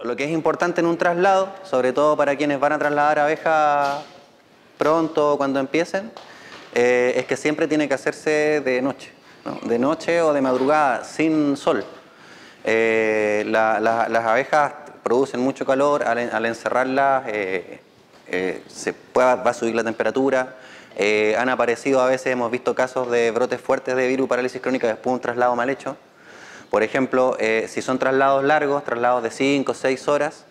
Lo que es importante en un traslado, sobre todo para quienes van a trasladar abejas pronto o cuando empiecen, es que siempre tiene que hacerse de noche, ¿no? De noche o de madrugada, sin sol. Las abejas producen mucho calor, al encerrarlas va a subir la temperatura. Han aparecido a veces, hemos visto casos de brotes fuertes de virus parálisis crónica después de un traslado mal hecho. Por ejemplo, si son traslados largos, traslados de 5 o 6 horas,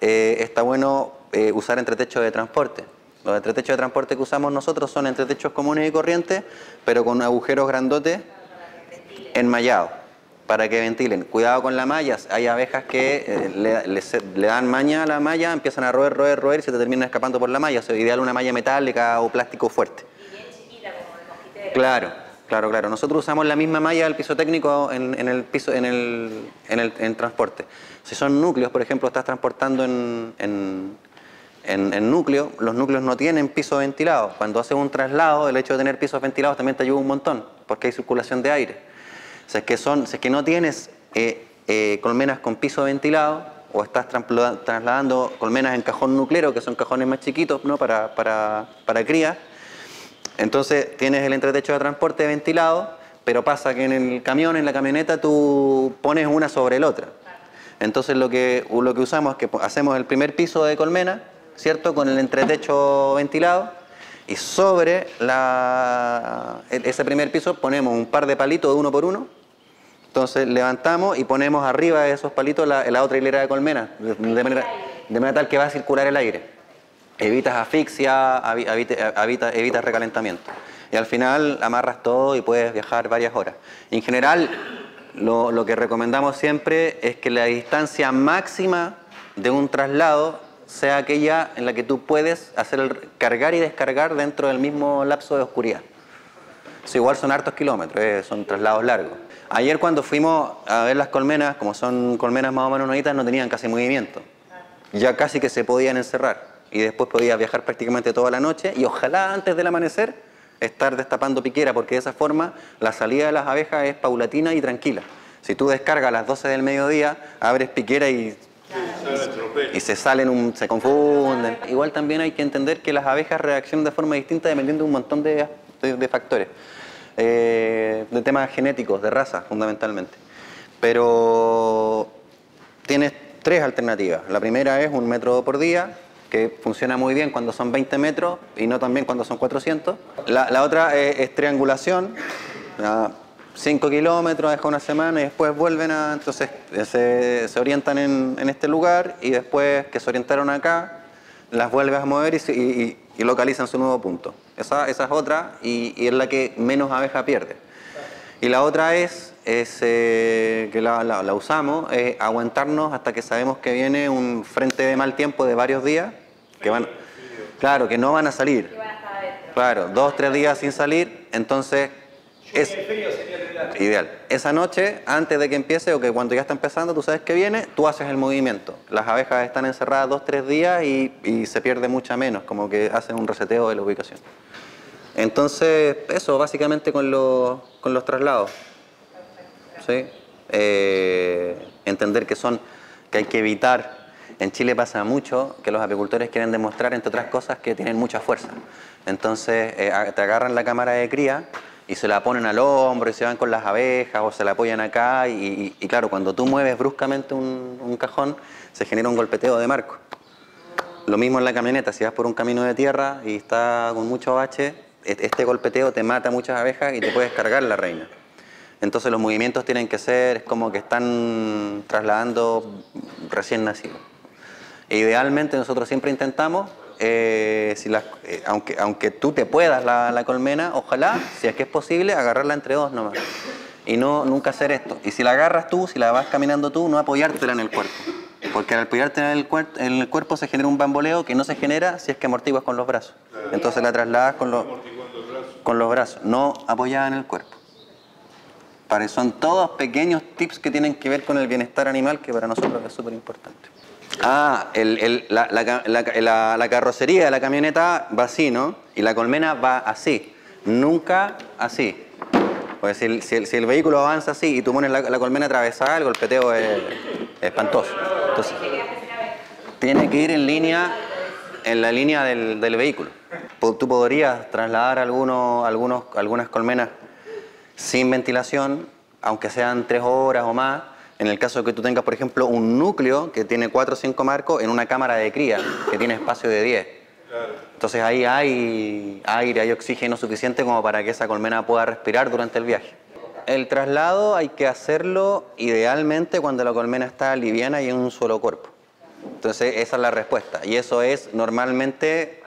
está bueno usar entretechos de transporte. Los entretechos de transporte que usamos nosotros son entretechos comunes y corrientes, pero con agujeros grandotes enmallados, para que ventilen. Cuidado con la malla, hay abejas que le dan maña a la malla, empiezan a roer y se te terminan escapando por la malla. O sea, ideal una malla metálica o plástico fuerte. Y bien chiquita como de mosquitero. Claro. Claro. Nosotros usamos la misma malla del piso técnico en transporte. Si son núcleos, por ejemplo, estás transportando en núcleo, los núcleos no tienen piso ventilado. Cuando haces un traslado, el hecho de tener pisos ventilados también te ayuda un montón, porque hay circulación de aire. O sea, si es que no tienes colmenas con piso ventilado, o estás trasladando colmenas en cajón nuclero, que son cajones más chiquitos, ¿no? para cría, entonces tienes el entretecho de transporte ventilado, pero pasa que en el camión, en la camioneta, tú pones una sobre la otra. Entonces lo que usamos es que hacemos el primer piso de colmena, ¿cierto? Con el entretecho ventilado, y sobre ese primer piso ponemos un par de palitos de 1 por 1. Entonces levantamos y ponemos arriba de esos palitos la otra hilera de colmena, de manera tal que va a circular el aire. Evitas asfixia, evitas recalentamiento. Y al final amarras todo y puedes viajar varias horas. En general, lo que recomendamos siempre es que la distancia máxima de un traslado sea aquella en la que tú puedes cargar y descargar dentro del mismo lapso de oscuridad. Eso igual son hartos kilómetros, son traslados largos. Ayer cuando fuimos a ver las colmenas, como son colmenas más o menos nuevitas, no tenían casi movimiento. Ya casi que se podían encerrar. Y después podías viajar prácticamente toda la noche y ojalá antes del amanecer estar destapando piquera, porque de esa forma la salida de las abejas es paulatina y tranquila. Si tú descargas a las 12 del mediodía, abres piquera y se confunden. Igual también hay que entender que las abejas reaccionan de forma distinta dependiendo de un montón de factores, de temas genéticos, de raza fundamentalmente. Pero tienes 3 alternativas. La primera es 1 metro por día, que funciona muy bien cuando son 20 metros y no tan bien cuando son 400. La otra es triangulación, 5 kilómetros, deja una semana y después vuelven entonces se orientan en este lugar y después que se orientaron acá, las vuelves a mover y localizan su nuevo punto. Esa es otra y es la que menos abeja pierde. Y la otra es que la usamos, aguantarnos hasta que sabemos que viene un frente de mal tiempo de varios días, que no van a salir. Claro, 2 o 3 días sin salir, entonces es ideal. Esa noche, antes de que empiece o que cuando ya está empezando, tú sabes que viene, tú haces el movimiento. Las abejas están encerradas 2 o 3 días y se pierde mucha menos, como que hacen un reseteo de la ubicación. Entonces, eso básicamente con los traslados. ¿Sí? Entender que hay que evitar. En Chile pasa mucho que los apicultores quieren demostrar, entre otras cosas, que tienen mucha fuerza. Entonces, te agarran la cámara de cría y se la ponen al hombro y se van con las abejas o se la apoyan acá. Y claro, cuando tú mueves bruscamente un cajón, se genera un golpeteo de marco. Lo mismo en la camioneta, si vas por un camino de tierra y está con mucho bache, este golpeteo te mata muchas abejas y te puedes cargar la reina. Entonces los movimientos tienen que ser como que están trasladando recién nacidos. E idealmente nosotros siempre intentamos, aunque tú te puedas la colmena, ojalá, si es que es posible, agarrarla entre 2 nomás. Y nunca hacer esto. Y si la agarras tú, si la vas caminando tú, no apoyártela en el cuerpo. Porque al apoyártela en el cuerpo se genera un bamboleo que no se genera si es que amortiguas con los brazos. Entonces la trasladas con los... con los brazos, no apoyada en el cuerpo. Son todos pequeños tips que tienen que ver con el bienestar animal, que para nosotros es súper importante. La carrocería de la camioneta va así, ¿no? Y la colmena va así, nunca así. Porque si el vehículo avanza así y tú pones la colmena atravesada, el golpeteo es espantoso. Entonces, tiene que ir en la línea del vehículo. Tú podrías trasladar algunas colmenas sin ventilación, aunque sean 3 horas o más, en el caso de que tú tengas, por ejemplo, un núcleo que tiene 4 o 5 marcos en una cámara de cría que tiene espacio de 10. Entonces ahí hay aire, hay oxígeno suficiente como para que esa colmena pueda respirar durante el viaje. El traslado hay que hacerlo idealmente cuando la colmena está liviana y en un solo cuerpo. Entonces esa es la respuesta. Y eso es normalmente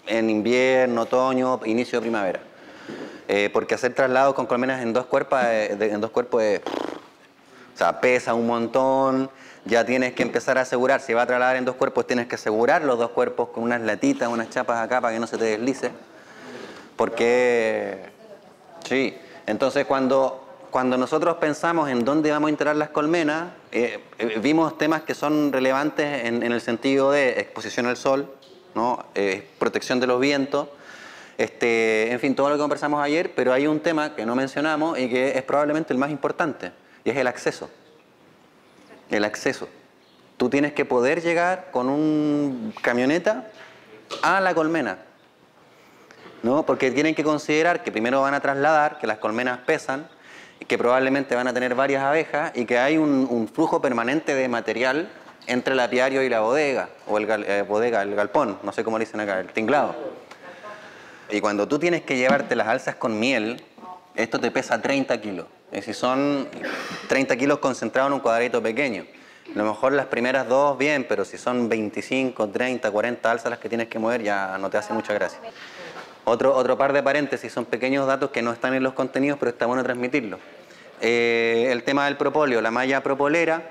en invierno, otoño, inicio de primavera. Porque hacer traslados con colmenas en dos cuerpos o sea, pesa un montón, ya tienes que empezar a asegurar, si va a trasladar en 2 cuerpos tienes que asegurar los 2 cuerpos con unas latitas, unas chapas acá para que no se te deslice. Porque, sí, entonces cuando nosotros pensamos en dónde vamos a instalar las colmenas, vimos temas que son relevantes en el sentido de exposición al sol, ¿no? Protección de los vientos, en fin, todo lo que conversamos ayer, pero hay un tema que no mencionamos y que es probablemente el más importante, y es el acceso. El acceso. Tú tienes que poder llegar con una camioneta a la colmena, ¿no? Porque tienen que considerar que primero van a trasladar, que las colmenas pesan, y que probablemente van a tener varias abejas y que hay un flujo permanente de material entre el apiario y la bodega, o el galpón, no sé cómo le dicen acá, el tinglado. Y cuando tú tienes que llevarte las alzas con miel, esto te pesa 30 kilos. Es decir, son 30 kilos concentrados en un cuadradito pequeño. A lo mejor las primeras 2 bien, pero si son 25, 30, 40 alzas las que tienes que mover, ya no te hace mucha gracia. Otro par de paréntesis, son pequeños datos que no están en los contenidos, pero está bueno transmitirlos. El tema del propóleo, la malla propolera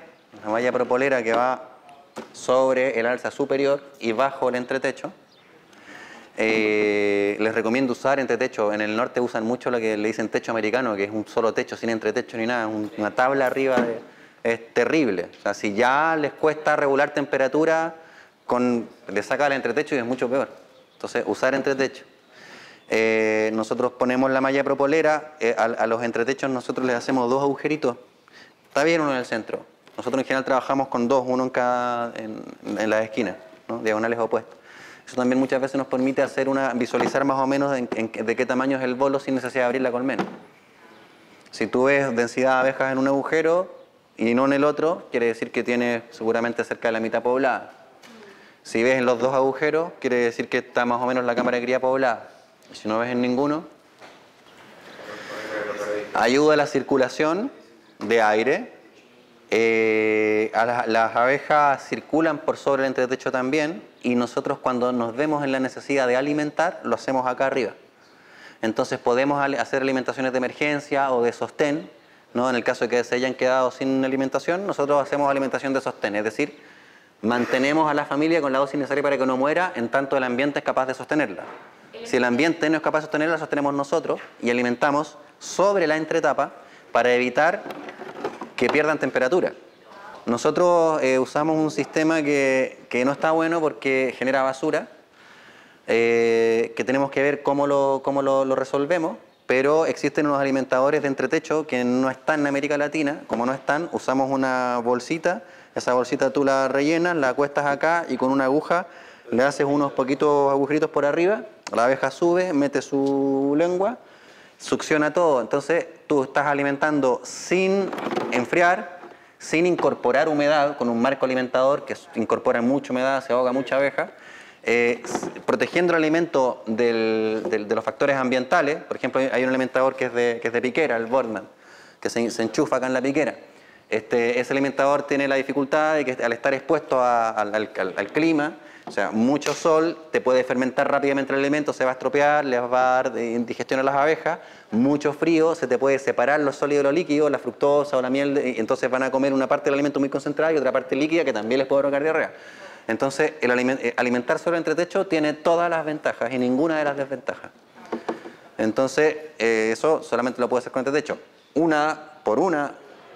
que va sobre el alza superior y bajo el entretecho. Les recomiendo usar entretecho. En el norte usan mucho lo que le dicen techo americano, que es un solo techo sin entretecho ni nada, una tabla arriba es terrible. O sea, si ya les cuesta regular temperatura, le saca el entretecho y es mucho peor. Entonces, usar entretecho. Nosotros ponemos la malla propolera, a los entretechos nosotros les hacemos 2 agujeritos. Está bien uno en el centro. Nosotros en general trabajamos con 2, uno en las esquinas, ¿no? Diagonales opuestos. Eso también muchas veces nos permite visualizar más o menos de qué tamaño es el bolo sin necesidad de abrir la colmena. Si tú ves densidad de abejas en un agujero y no en el otro, quiere decir que tiene seguramente cerca de la mitad poblada. Si ves en los 2 agujeros, quiere decir que está más o menos la cámara de cría poblada. Si no ves en ninguno, ayuda a la circulación de aire. Las abejas circulan por sobre el entretecho también, y nosotros cuando nos vemos en la necesidad de alimentar, lo hacemos acá arriba. Entonces podemos hacer alimentaciones de emergencia o de sostén, ¿no? En el caso de que se hayan quedado sin alimentación, nosotros hacemos alimentación de sostén, es decir, mantenemos a la familia con la dosis necesaria para que no muera en tanto el ambiente es capaz de sostenerla. Si el ambiente no es capaz de sostenerla, la sostenemos nosotros y alimentamos sobre la entretapa para evitar que pierdan temperatura. Nosotros usamos un sistema que no está bueno porque genera basura, que tenemos que ver cómo lo resolvemos, pero existen unos alimentadores de entretecho que no están en América Latina. Como no están, usamos una bolsita, esa bolsita tú la rellenas, la acuestas acá y con una aguja le haces unos poquitos agujeritos por arriba, la abeja sube, mete su lengua, succiona todo. Entonces tú estás alimentando sin enfriar, sin incorporar humedad, con un marco alimentador que incorpora mucha humedad, se ahoga mucha abeja, protegiendo el alimento de los factores ambientales. Por ejemplo, hay un alimentador que es de piquera, el Boardman, que se enchufa acá en la piquera. Ese alimentador tiene la dificultad de que al estar expuesto al clima, o sea, mucho sol, te puede fermentar rápidamente el alimento, se va a estropear, les va a dar indigestión a las abejas. Mucho frío, se te puede separar los sólidos de los líquidos, la fructosa o la miel, y entonces van a comer una parte del alimento muy concentrada y otra parte líquida que también les puede provocar diarrea. Entonces, alimentar sobre el entretecho tiene todas las ventajas y ninguna de las desventajas. Entonces, eso solamente lo puede hacer con entretecho.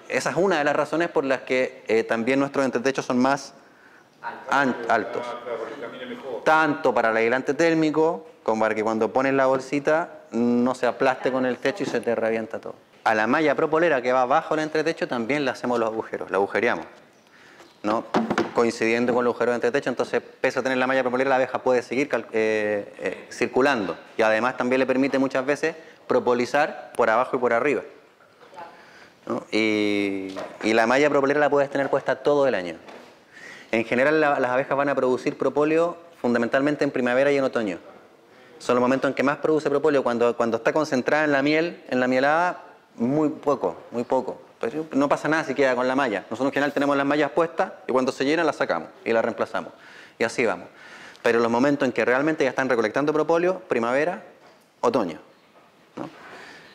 Esa es una de las razones por las que también nuestros entretechos son más altos. Tanto para el aislante térmico, como para que cuando pones la bolsita no se aplaste con el techo y se te revienta todo. A la malla propolera que va bajo el entretecho también le hacemos los agujeros, la agujereamos, ¿no? Coincidiendo con los agujeros de entretecho, entonces pese a tener la malla propolera, la abeja puede seguir circulando y además también le permite muchas veces propolizar por abajo y por arriba, ¿no? Y la malla propolera la puedes tener puesta todo el año. En general las abejas van a producir propóleo fundamentalmente en primavera y en otoño. Son los momentos en que más produce propóleo, cuando está concentrada en la miel, en la mielada, muy poco. Pero no pasa nada si queda con la malla. Nosotros en general tenemos las mallas puestas y cuando se llenan las sacamos y las reemplazamos. Y así vamos. Pero los momentos en que realmente ya están recolectando propóleo, primavera, otoño, ¿no?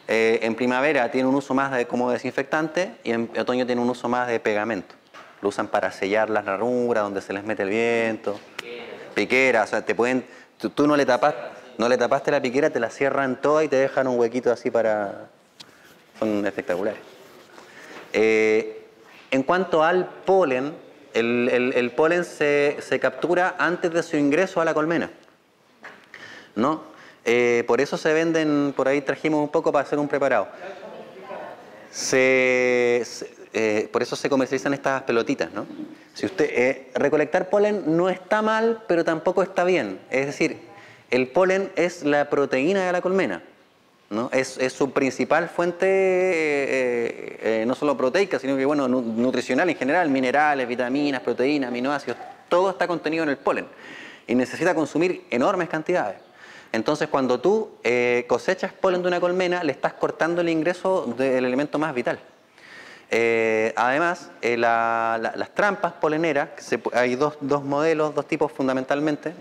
En primavera tiene un uso más como desinfectante y en otoño tiene un uso más de pegamento. Lo usan para sellar las ranuras donde se les mete el viento. Piquera, o sea, tú no le tapaste la piquera, te la cierran toda y te dejan un huequito así para... Son espectaculares. En cuanto al polen, el polen se captura antes de su ingreso a la colmena, ¿no? Por eso se venden, por ahí trajimos un poco para hacer un preparado. Por eso se comercializan estas pelotitas, ¿no? Si recolectar polen no está mal, pero tampoco está bien. Es decir, el polen es la proteína de la colmena, ¿no? Es su principal fuente, no solo proteica, sino que bueno, nutricional en general, minerales, vitaminas, proteínas, aminoácidos, todo está contenido en el polen y necesita consumir enormes cantidades. Entonces, cuando tú cosechas polen de una colmena, le estás cortando el ingreso del elemento más vital. Además, las trampas poleneras, hay dos modelos, dos tipos fundamentalmente,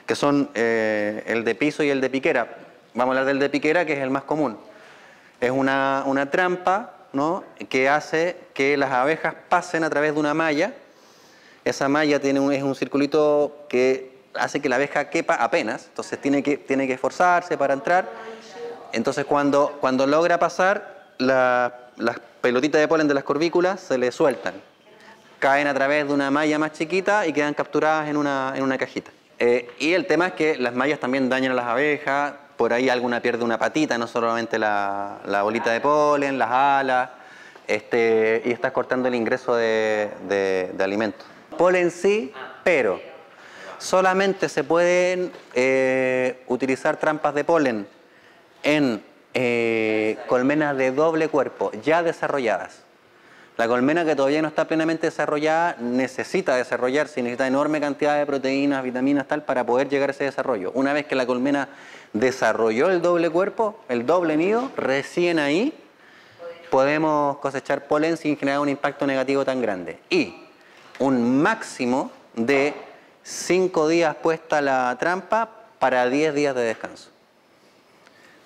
que son el de piso y el de piquera. Vamos a hablar del de piquera, que es el más común. Es una trampa, ¿no?, que hace que las abejas pasen a través de una malla. Esa malla es un circulito que hace que la abeja quepa apenas, entonces tiene que esforzarse para entrar. Entonces cuando logra pasar, las pelotitas de polen de las corvículas se le sueltan, caen a través de una malla más chiquita y quedan capturadas en una cajita. Y el tema es que las mallas también dañan a las abejas, por ahí alguna pierde una patita, no solamente la bolita de polen, las alas, y estás cortando el ingreso de alimentos. Polen sí, pero solamente se pueden utilizar trampas de polen en colmenas de doble cuerpo ya desarrolladas. La colmena que todavía no está plenamente desarrollada necesita desarrollarse, necesita enorme cantidad de proteínas, vitaminas, tal, para poder llegar a ese desarrollo. Una vez que la colmena desarrolló el doble cuerpo, el doble nido, recién ahí podemos cosechar polen sin generar un impacto negativo tan grande. Y un máximo de 5 días puesta la trampa para 10 días de descanso.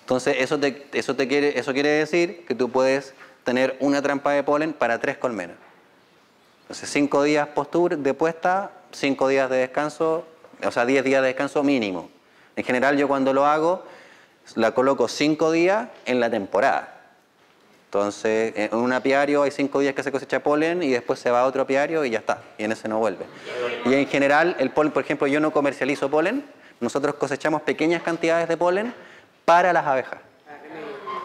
Entonces eso quiere decir que tú puedes tener una trampa de polen para 3 colmenas. Entonces 5 días de puesta, 5 días de descanso, o sea 10 días de descanso mínimo. En general yo cuando lo hago la coloco 5 días en la temporada. Entonces en un apiario hay 5 días que se cosecha polen y después se va a otro apiario y ya está, y en ese no vuelve. Y en general el polen, por ejemplo, yo no comercializo polen, nosotros cosechamos pequeñas cantidades de polen para las abejas.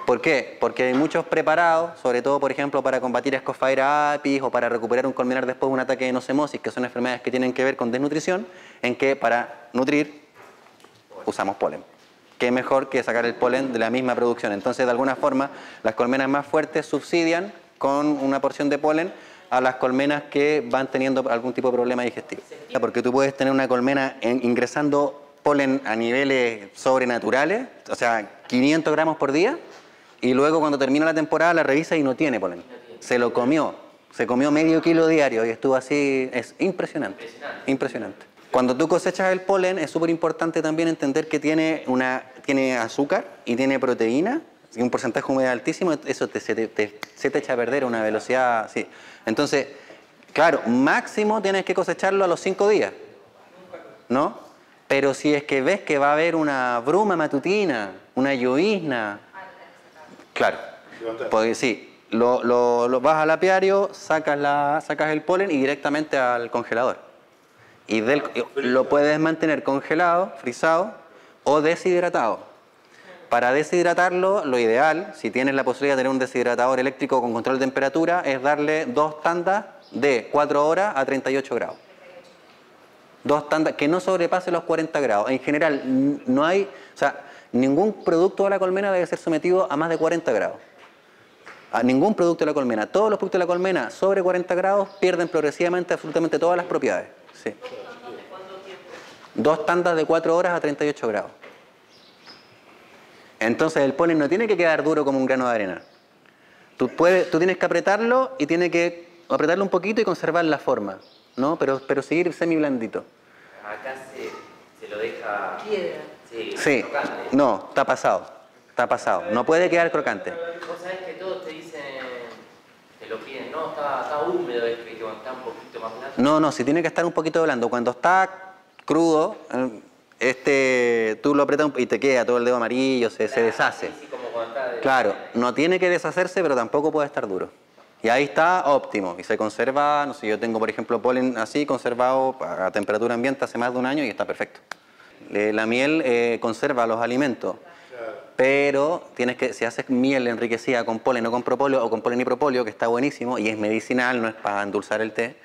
¿Por qué? Porque hay muchos preparados, sobre todo, por ejemplo, para combatir Ascosphaera apis o para recuperar un colmenar después de un ataque de nocemosis, que son enfermedades que tienen que ver con desnutrición, en que para nutrir usamos polen. ¿Qué mejor que sacar el polen de la misma producción? Entonces, de alguna forma, las colmenas más fuertes subsidian con una porción de polen a las colmenas que van teniendo algún tipo de problema digestivo. Porque tú puedes tener una colmena ingresando polen a niveles sobrenaturales, o sea, 500 gramos por día, y luego cuando termina la temporada la revisa y no tiene polen. Se lo comió, se comió medio kilo diario y estuvo así, es impresionante, impresionante. Cuando tú cosechas el polen es súper importante también entender que tiene azúcar y tiene proteína, y un porcentaje de humedad altísimo, eso se te echa a perder a una velocidad así. Entonces, claro, máximo tienes que cosecharlo a los 5 días, ¿no? Pero si es que ves que va a haber una bruma matutina una llovizna. Claro, porque sí, lo vas al apiario, sacas el polen y directamente al congelador. Y lo puedes mantener congelado, frisado o deshidratado. Para deshidratarlo, lo ideal, si tienes la posibilidad de tener un deshidratador eléctrico con control de temperatura, es darle 2 tandas de 4 horas a 38 grados. 2 tandas que no sobrepase los 40 grados. En general, no hay, o sea, ningún producto de la colmena debe ser sometido a más de 40 grados. A ningún producto de la colmena. Todos los productos de la colmena sobre 40 grados pierden progresivamente absolutamente todas las propiedades. Sí. 2 tandas de 4 horas a 38 grados. Entonces el polen no tiene que quedar duro como un grano de arena. Tú tienes que apretarlo y tienes que apretarlo un poquito y conservar la forma, ¿no? Pero seguir semi blandito. Acá se lo deja... Piedra. Sí, crocante. No, está pasado. Está pasado. No puede quedar crocante. Vos sabés que todos te dicen, te lo piden, no, está húmedo, es que cuando está un poquito más blando. No, si tiene que estar un poquito blando. Cuando está crudo, tú lo apretas y te queda todo el dedo amarillo, se deshace. Sí, como cuando está Claro, no tiene que deshacerse, pero tampoco puede estar duro. Y ahí está óptimo. Y se conserva, no sé, yo tengo por ejemplo polen así conservado a temperatura ambiente hace más de un año y está perfecto. La miel conserva los alimentos, pero si haces miel enriquecida con polen o con propóleo o con polen y propóleo, que está buenísimo y es medicinal, no es para endulzar el té,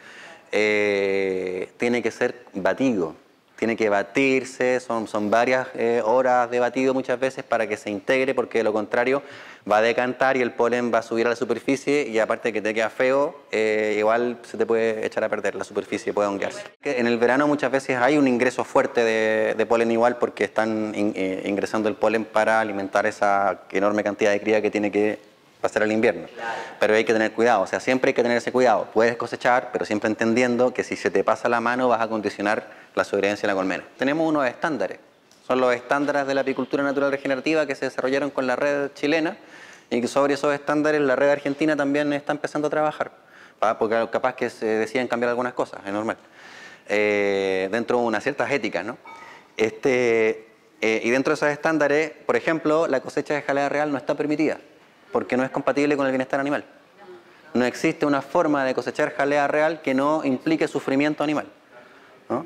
tiene que ser batido. Tiene que batirse, son varias horas de batido muchas veces para que se integre, porque de lo contrario va a decantar y el polen va a subir a la superficie y aparte de que te queda feo, igual se te puede echar a perder la superficie, puede honguearse. En el verano muchas veces hay un ingreso fuerte de polen igual porque están ingresando el polen para alimentar esa enorme cantidad de cría que tiene que pasar el invierno. Pero hay que tener cuidado, o sea, siempre hay que tener ese cuidado. Puedes cosechar, pero siempre entendiendo que si se te pasa la mano vas a condicionar la sobrevivencia de la colmena. Tenemos unos estándares, son los estándares de la apicultura natural regenerativa que se desarrollaron con la red chilena y que sobre esos estándares la red argentina también está empezando a trabajar, porque capaz que se deciden cambiar algunas cosas, es normal, dentro de unas ciertas éticas, ¿no? Y dentro de esos estándares, por ejemplo, la cosecha de jalea real no está permitida, porque no es compatible con el bienestar animal. No existe una forma de cosechar jalea real que no implique sufrimiento animal, ¿no?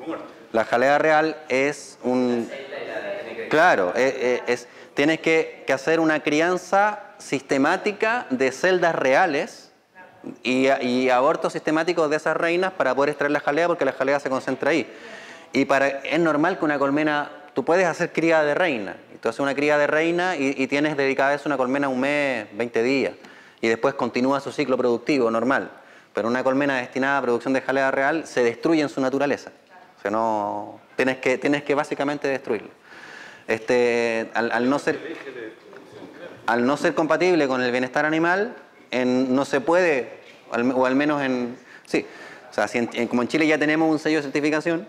La jalea real es un... Claro, tienes que hacer una crianza sistemática de celdas reales y abortos sistemáticos de esas reinas para poder extraer la jalea, porque la jalea se concentra ahí. Y es normal que una colmena, tú puedes hacer cría de reina, tú haces una cría de reina y tienes dedicada a eso una colmena un mes, 20 días, y después continúa su ciclo productivo normal. Pero una colmena destinada a producción de jalea real se destruye en su naturaleza. O sea, no, tienes que básicamente destruirlo. Al no ser compatible con el bienestar animal, no se puede, o al menos sí, o sea, como en Chile ya tenemos un sello de certificación,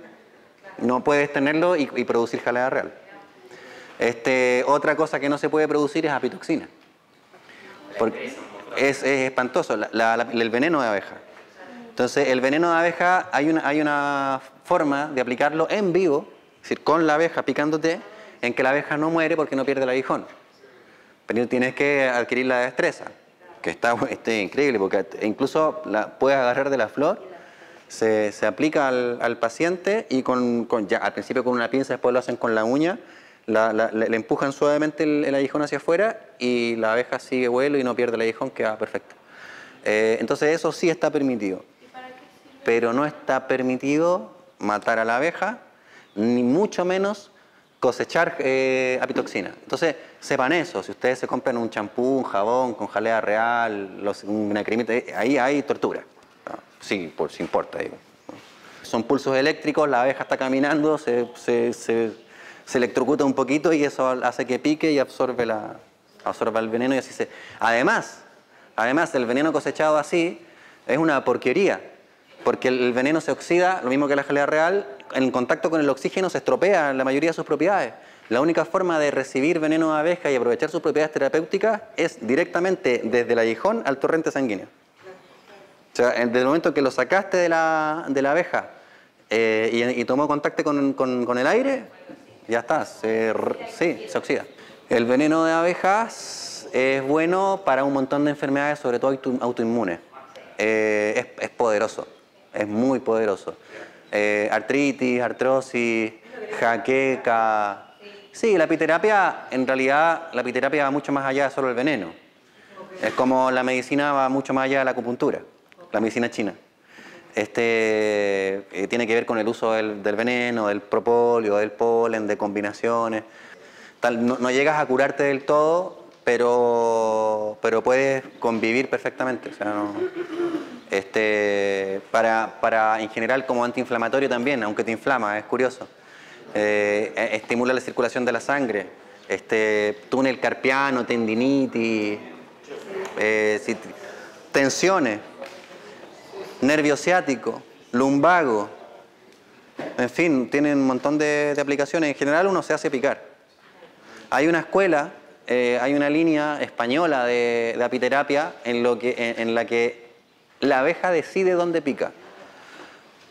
no puedes tenerlo y producir jalea real. Otra cosa que no se puede producir es apitoxina, porque es espantoso, el veneno de abeja. Entonces, el veneno de abeja, hay una forma de aplicarlo en vivo, es decir, con la abeja picándote, en que la abeja no muere porque no pierde el aguijón. Pero tienes que adquirir la destreza, que está increíble, porque incluso puedes agarrar de la flor, se aplica al paciente y ya, al principio con una pinza, después lo hacen con la uña, le empujan suavemente el aguijón hacia afuera y la abeja sigue vuelo y no pierde el aguijón, queda perfecto. Entonces eso sí está permitido, pero no está permitido matar a la abeja, ni mucho menos cosechar apitoxina. Entonces, sepan eso, si ustedes se compran un champú, un jabón con jalea real, una cremita, ahí hay tortura. ¿No? Sí, si importa. Digo. Son pulsos eléctricos, la abeja está caminando, se electrocuta un poquito y eso hace que pique y absorbe el veneno y así se... Además, el veneno cosechado así es una porquería, porque el veneno se oxida, lo mismo que la jalea real, en contacto con el oxígeno se estropea la mayoría de sus propiedades. La única forma de recibir veneno de abeja y aprovechar sus propiedades terapéuticas es directamente desde el aguijón al torrente sanguíneo. O sea, desde el momento que lo sacaste de la abeja y tomó contacto con el aire, ya está, se oxida. El veneno de abejas es bueno para un montón de enfermedades, sobre todo autoinmunes. Es poderoso, es muy poderoso. Artritis, artrosis, jaqueca. Sí, la apiterapia, en realidad, la apiterapia va mucho más allá de solo el veneno. Es como la medicina va mucho más allá de la acupuntura, la medicina china. Tiene que ver con el uso del veneno, del propóleo, del polen, de combinaciones. No llegas a curarte del todo, pero puedes convivir perfectamente. O sea, en general como antiinflamatorio también, aunque te inflama, es curioso. Estimula la circulación de la sangre, túnel carpiano, tendinitis, tensiones, nervio ciático, lumbago, en fin, tienen un montón de aplicaciones. En general uno se hace picar. Hay una escuela, hay una línea española de apiterapia en la que la abeja decide dónde pica.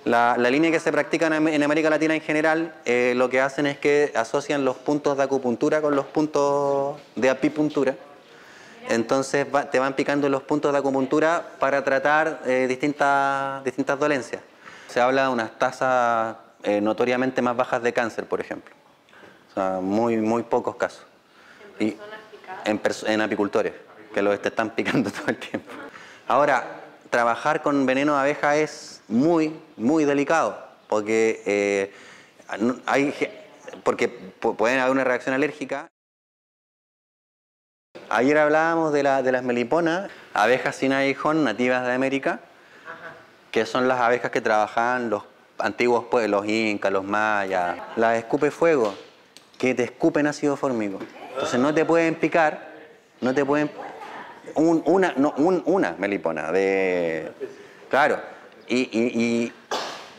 La línea que se practica en América Latina en general, lo que hacen es que asocian los puntos de acupuntura con los puntos de apipuntura. Entonces te van picando los puntos de acupuntura para tratar distintas dolencias. Se habla de unas tasas notoriamente más bajas de cáncer, por ejemplo. O sea, muy pocos casos. ¿En personas picadas? En apicultores, que los están picando todo el tiempo. Ahora, trabajar con veneno de abeja es muy delicado, porque pueden haber una reacción alérgica. Ayer hablábamos de las meliponas, abejas sin aguijón nativas de América, que son las abejas que trabajaban los antiguos pueblos, los incas, los mayas. Las escupe fuego, que te escupen ácido fórmico. Entonces no te pueden picar, no te pueden... Una melipona, claro. Y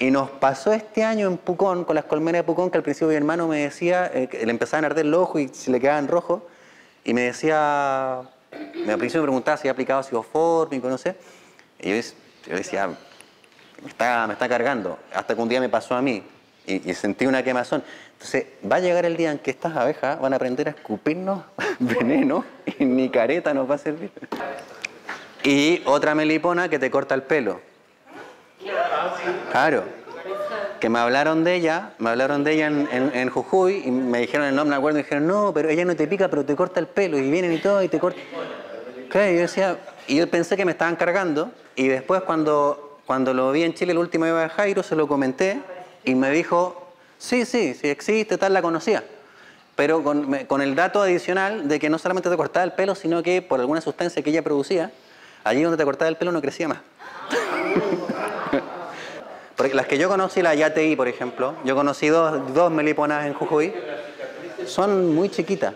nos pasó este año en Pucón, con las colmenas de Pucón, que al principio mi hermano me decía, que le empezaban a arder los ojos y se le quedaban rojos. Y me decía, al principio me preguntaba si había aplicado ácido fórmico, no sé. Y yo decía, me está cargando. Hasta que un día me pasó a mí y sentí una quemazón. Entonces, va a llegar el día en que estas abejas van a aprender a escupirnos veneno y ni careta nos va a servir. Y otra melipona que te corta el pelo. Claro. Que me hablaron de ella en Jujuy y me dijeron el nombre, me acuerdo, y me dijeron, no, pero ella no te pica, pero te corta el pelo, y vienen y todo, y te corta. Claro, yo pensé que me estaban cargando, y después cuando lo vi en Chile la última vez a Jairo, se lo comenté, y me dijo, sí existe, tal, la conocía. Pero con el dato adicional de que no solamente te cortaba el pelo, sino que por alguna sustancia que ella producía, allí donde te cortaba el pelo no crecía más. Porque las que yo conocí, la Yateí, por ejemplo, yo conocí dos meliponas en Jujuy, son muy chiquitas.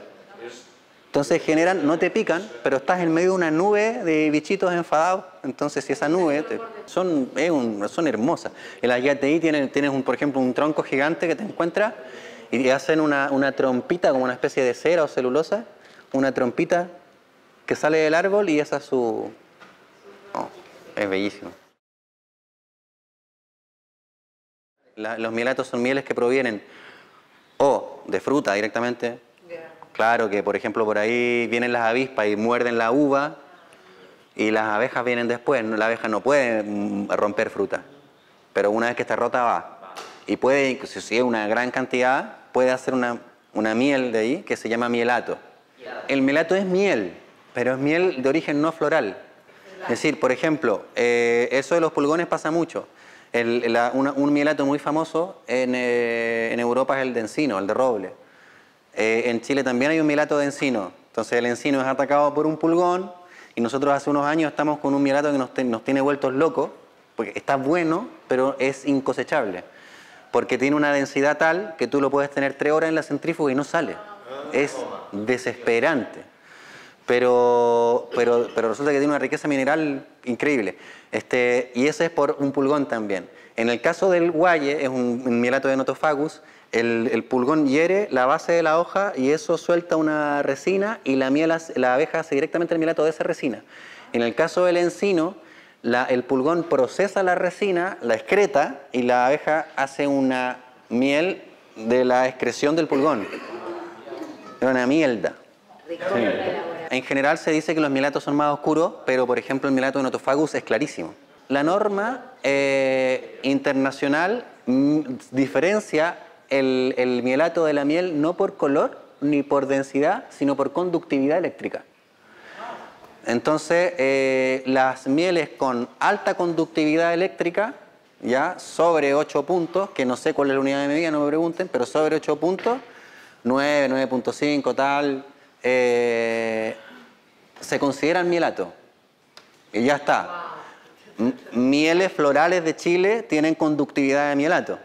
Entonces no te pican, pero estás en medio de una nube de bichitos enfadados. Entonces si esa nube, son hermosas. En la Yateí tienes por ejemplo, un tronco gigante que te encuentras y hacen una trompita, como una especie de cera o celulosa, una trompita que sale del árbol y esa es su... es bellísimo. Los mielatos son mieles que provienen o de fruta directamente. Claro que, por ejemplo, por ahí vienen las avispas y muerden la uva y las abejas vienen después. La abeja no puede romper fruta, pero una vez que está rota va. Y puede, si es una gran cantidad, puede hacer una miel de ahí que se llama mielato. El mielato es miel, pero es miel de origen no floral. Es decir, por ejemplo, eso de los pulgones pasa mucho. Un mielato muy famoso en Europa es el de encino, el de roble. En Chile también hay un mielato de encino. Entonces el encino es atacado por un pulgón y nosotros hace unos años estamos con un mielato que nos tiene vueltos locos, porque está bueno, pero es incosechable. Porque tiene una densidad tal que tú lo puedes tener 3 horas en la centrífuga y no sale. Es desesperante. Pero resulta que tiene una riqueza mineral increíble. Y ese es por un pulgón también. En el caso del guaye, es un mielato de Nothofagus, el pulgón hiere la base de la hoja y eso suelta una resina y la abeja hace directamente el mielato de esa resina. En el caso del encino, el pulgón procesa la resina, la excreta y la abeja hace una miel de la excreción del pulgón. Es una mielda. ¿De cómo lo elaborar? En general se dice que los mielatos son más oscuros, pero por ejemplo el mielato de Nothofagus es clarísimo. La norma internacional diferencia el mielato de la miel no por color ni por densidad, sino por conductividad eléctrica. Entonces, las mieles con alta conductividad eléctrica, ya sobre 8 puntos, que no sé cuál es la unidad de medida, no me pregunten, pero sobre 8 puntos, 9, 9.5, tal, se consideran mielato. Y ya está. Mieles florales de Chile tienen conductividad de mielato.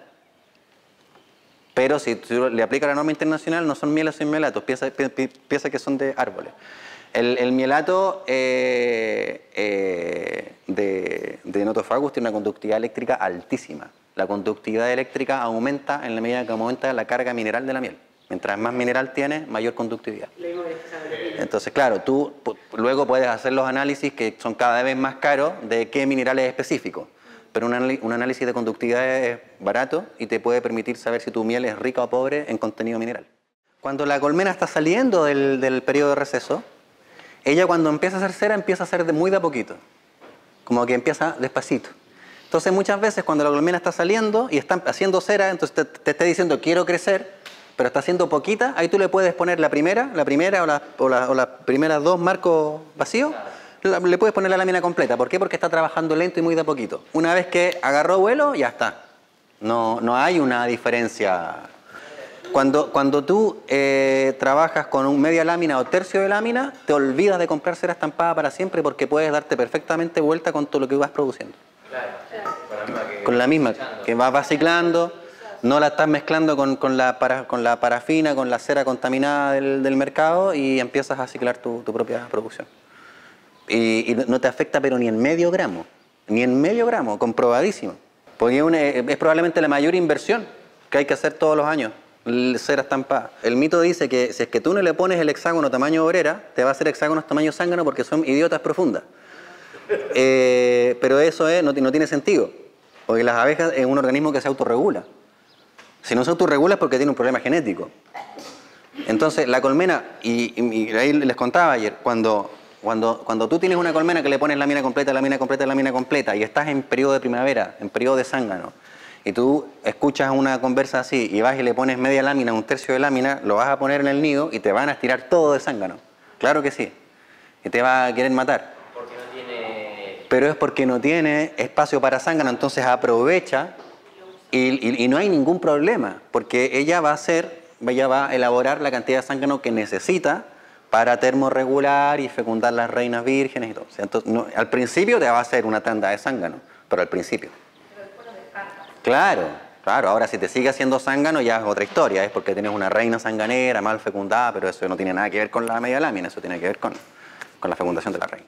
Pero si tú le aplicas la norma internacional, no son mieles sin mielatos, piensa que son de árboles. El mielato de Nothofagus tiene una conductividad eléctrica altísima. La conductividad eléctrica aumenta en la medida que aumenta la carga mineral de la miel. Mientras más mineral tiene, mayor conductividad. Entonces, claro, tú luego puedes hacer los análisis que son cada vez más caros de qué mineral es específico. Pero un análisis de conductividad es barato y te puede permitir saber si tu miel es rica o pobre en contenido mineral. Cuando la colmena está saliendo del periodo de receso, ella cuando empieza a hacer cera empieza a hacer muy de a poquito, como que empieza despacito. Entonces muchas veces cuando la colmena está saliendo y está haciendo cera, entonces te está diciendo quiero crecer, pero está haciendo poquita, ahí tú le puedes poner la primera o las primeras 2 marcos vacíos, le puedes poner la lámina completa. ¿Por qué? Porque está trabajando lento y muy de a poquito. Una vez que agarró vuelo, ya está. No hay una diferencia. Cuando tú trabajas con media lámina o tercio de lámina, te olvidas de comprar cera estampada para siempre porque puedes darte perfectamente vuelta con todo lo que vas produciendo. Claro. Con la misma, que vas ciclando, no la estás mezclando con la parafina, con la cera contaminada del mercado y empiezas a ciclar tu propia producción. Y no te afecta pero ni en medio gramo, comprobadísimo. Porque es probablemente la mayor inversión que hay que hacer todos los años. Cera estampada. El mito dice que si es que tú no le pones el hexágono tamaño obrera, te va a hacer hexágonos tamaño zángano porque son idiotas profundas. Pero eso no tiene sentido, porque las abejas es un organismo que se autorregula. Si no se autorregula es porque tiene un problema genético. Entonces la colmena, y ahí les contaba ayer, cuando tú tienes una colmena que le pones lámina completa y estás en periodo de primavera, en periodo de zángano, y tú escuchas una conversa así y vas y le pones media lámina, un tercio de lámina, lo vas a poner en el nido y te van a estirar todo de zángano. Claro que sí. Y te va a querer matar. Porque no tiene... Pero es porque no tiene espacio para zángano, entonces aprovecha y no hay ningún problema, porque ella va a elaborar la cantidad de zángano que necesita para termorregular y fecundar las reinas vírgenes y todo. O sea, entonces, al principio te va a hacer una tanda de zángano, pero al principio. Claro, ahora si te sigue haciendo zángano ya es otra historia, es porque tienes una reina sanganera mal fecundada, pero eso no tiene nada que ver con la media lámina, eso tiene que ver con la fecundación de la reina.